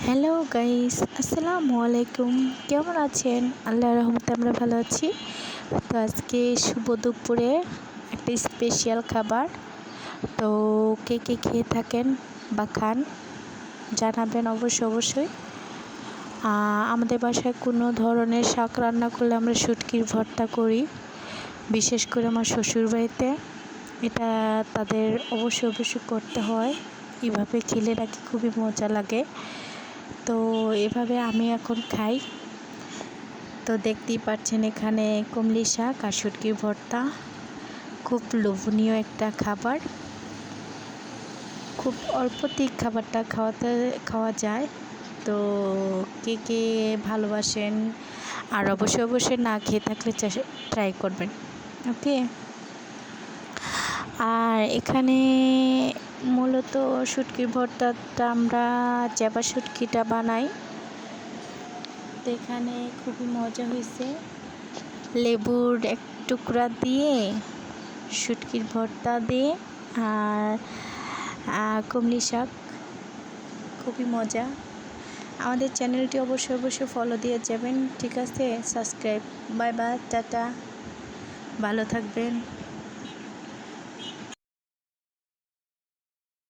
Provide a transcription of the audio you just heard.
Hello guys, আসসালামু আলাইকুম। কেমন আছেন? আল্লাহর রহমতে আমরা ভালো আছি। তো আজকে শুভ দুপুরে একটা স্পেশাল খাবার। তো কে কে খেয়ে থাকেন বা খান জানাবেন অবশ্যই। আমাদের বাসায় কোনো ধরনের শাক রান্না করলে আমরা শুটকির ভর্তা করি, বিশেষ করে আমার শ্বশুরবাড়িতে। এটা তাদের অবশ্যই করতে হয়। এভাবে খেলে নাকি খুবই মজা লাগে। তো এভাবে আমি এখন খাই। তো দেখতেই পাচ্ছেন এখানে কমলি শাক আর শুটকির ভর্তা, খুব লোভনীয় একটা খাবার। খুব অল্পতেই খাবারটা খাওয়া যায়। তো কে কে ভালোবাসেন আর অবশ্যই না খেয়ে থাকলে ট্রাই করবেন। ওকে। আর এখানে মূলত শুটকির ভর্তাটা আমরা চেপা শুটকিটা বানাই। তো এখানে খুবই মজা হয়েছে, লেবুর এক টুকরা দিয়ে শুটকির ভর্তা দিয়ে আর কমলি শাক, খুবই মজা। আমাদের চ্যানেলটি অবশ্যই ফলো দিয়ে যাবেন, ঠিক আছে? সাবস্ক্রাইব। বাই বাই, টাটা, ভালো থাকবেন।